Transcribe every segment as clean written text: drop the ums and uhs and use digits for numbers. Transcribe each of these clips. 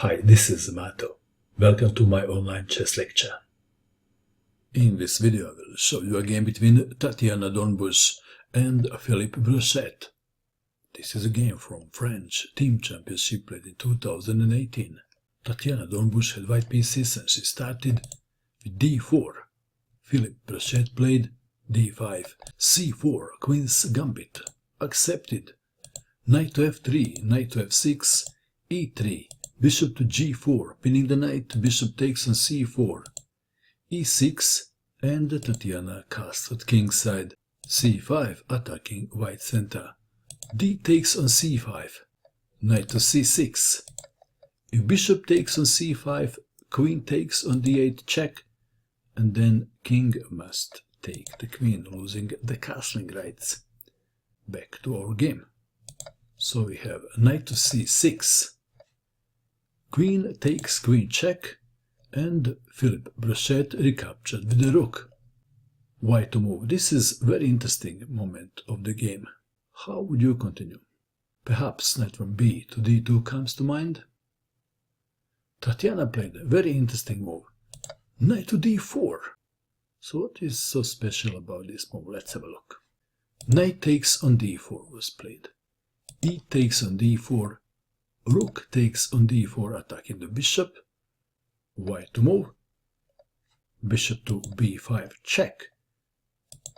Hi, this is Mato. Welcome to my online chess lecture. In this video I will show you a game between Tatiana Dornbusch and Philippe Brochet. This is a game from French Team Championship played in 2018. Tatiana Dornbusch had white pieces and she started with d4. Philippe Brochet played d5, c4, queen's gambit, accepted. Knight to f3, knight to f6, e3, bishop to g4, pinning the knight, bishop takes on c4, e6, and Tatiana cast at king's side, c5, attacking white center. D takes on c5, knight to c6. If bishop takes on c5, queen takes on d8 check, and then king must take the queen, losing the castling rights. Back to our game. So we have knight to c6, queen takes queen check, and Philippe Brochet recaptured with the rook. White to move. This is very interesting moment of the game. How would you continue? Perhaps knight from b to d2 comes to mind. Tatiana played a very interesting move. Knight to d4. So what is so special about this move? Let's have a look. Knight takes on d4 was played. E takes on d4. Rook takes on d4, attacking the bishop. White to move. Bishop to b5 check.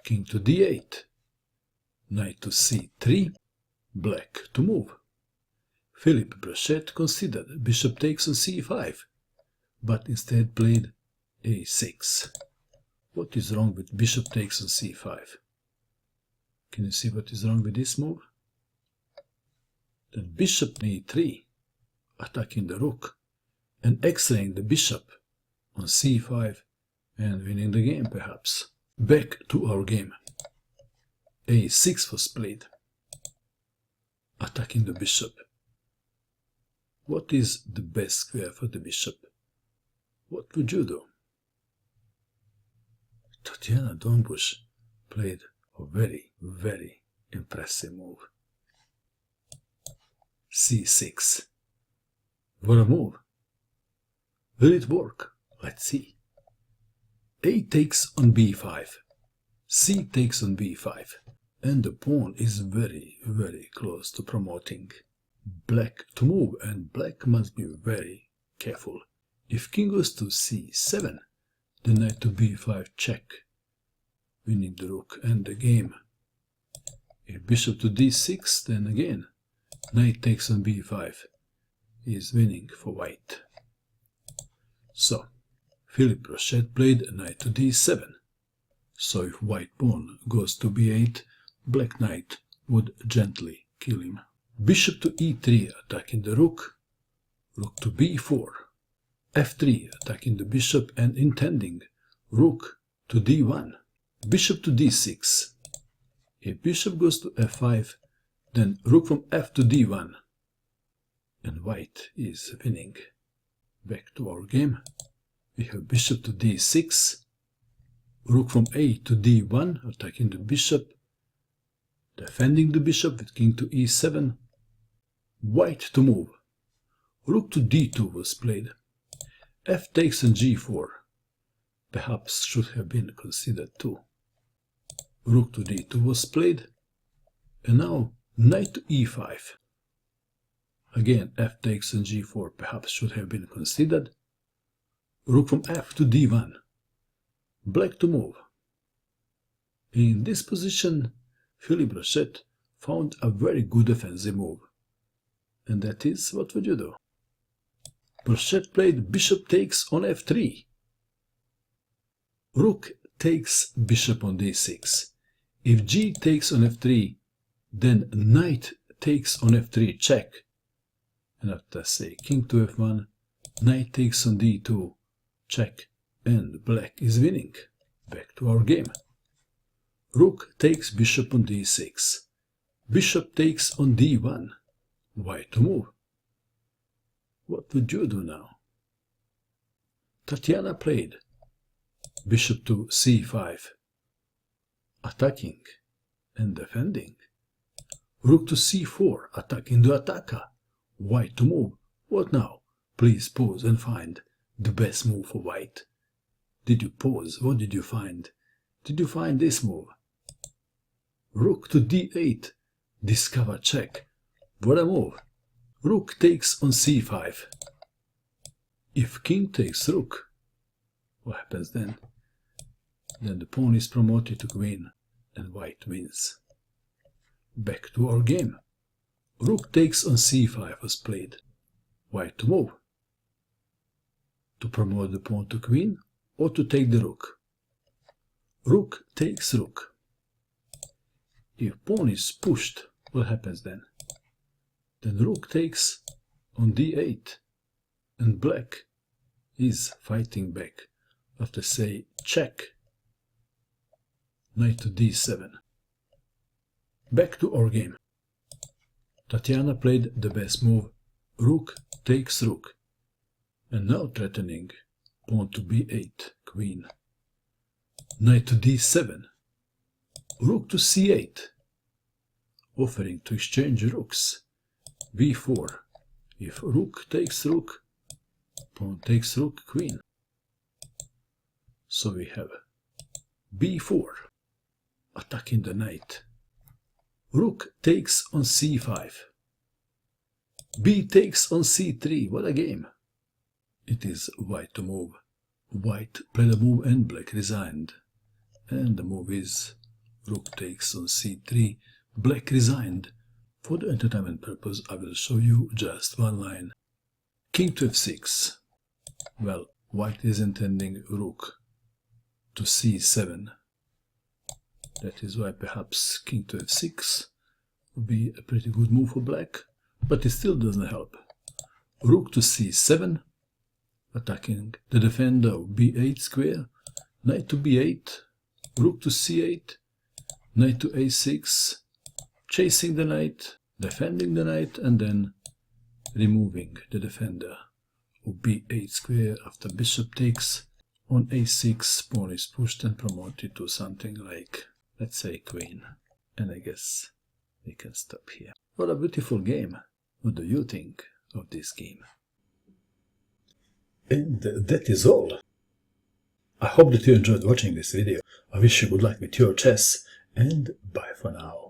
King to d8. Knight to c3. Black to move. Philippe Brochet considered bishop takes on c5, but instead played a6. What is wrong with bishop takes on c5? Can you see what is wrong with this move? Then bishop e3, attacking the rook, and x-raying the bishop on c5 and winning the game perhaps. Back to our game. a6 was played, attacking the bishop. What is the best square for the bishop? What would you do? Tatiana Dornbusch played a very, very impressive move. c6. What a move! Will it work? Let's see. A takes on b5, c takes on b5, and the pawn is very, very close to promoting black to move, and black must be very careful. If king goes to c7, then knight to b5 check, winning the rook and the game. If bishop to d6, then again knight takes on b5 is winning for white. So Philippe Brochet played knight to d7. So if white pawn goes to b8, black knight would gently kill him. Bishop to e3, attacking the rook. Rook to b4. f3, attacking the bishop and intending rook to d1. Bishop to d6. If bishop goes to f5, then rook from f to d1. And white is winning. Back to our game. We have bishop to d6. Rook from a to d1, attacking the bishop. Defending the bishop with king to e7. White to move. Rook to d2 was played. F takes on g4. Perhaps should have been considered too. Rook to d2 was played. And now knight to e5. Again f takes on g4 perhaps should have been considered. Rook from f to d1. Black to move. In this position, Philippe Brochet found a very good defensive move. And that is, what would you do? Brochet played bishop takes on f3. Rook takes bishop on d6. If g takes on f3, then knight takes on f3 check. And after say king to f1, knight takes on d2 check, and black is winning. Back to our game. Rook takes bishop on d6. Bishop takes on d1. White to move. What would you do now? Tatiana played bishop to c5, attacking and defending. Rook to c4, attacking the attacker. White to move. What now? Please pause and find the best move for white. Did you pause? What did you find? Did you find this move? Rook to d8. Discover check. What a move. Rook takes on c5. If king takes rook, what happens then? Then the pawn is promoted to queen and white wins. Back to our game. Rook takes on c5 was played. White to move. To promote the pawn to queen or to take the rook. Rook takes rook. If pawn is pushed, what happens then? Then rook takes on d8 and black is fighting back after say check. Knight to d7. Back to our game. Tatiana played the best move. Rook takes rook. And now threatening pawn to b8, queen. Knight to d7. Rook to c8. Offering to exchange rooks. b4. If rook takes rook, pawn takes rook, queen. So we have b4. Attacking the knight. Rook takes on c5. B takes on c3. What a game. It is white to move. White played a move and black resigned. And the move is rook takes on c3. Black resigned. For the entertainment purpose I will show you just one line. King to f6. Well, white is intending rook to c7. That is why perhaps king to f6 would be a pretty good move for black, but it still doesn't help. Rook to c7, attacking the defender of b8 square, knight to b8, rook to c8, knight to a6, chasing the knight, defending the knight, and then removing the defender of b8 square after bishop takes. On a6, pawn is pushed and promoted to something like, let's say, queen. And I guess we can stop here. What a beautiful game. What do you think of this game? And that is all. I hope that you enjoyed watching this video. I wish you good luck with your chess, and bye for now.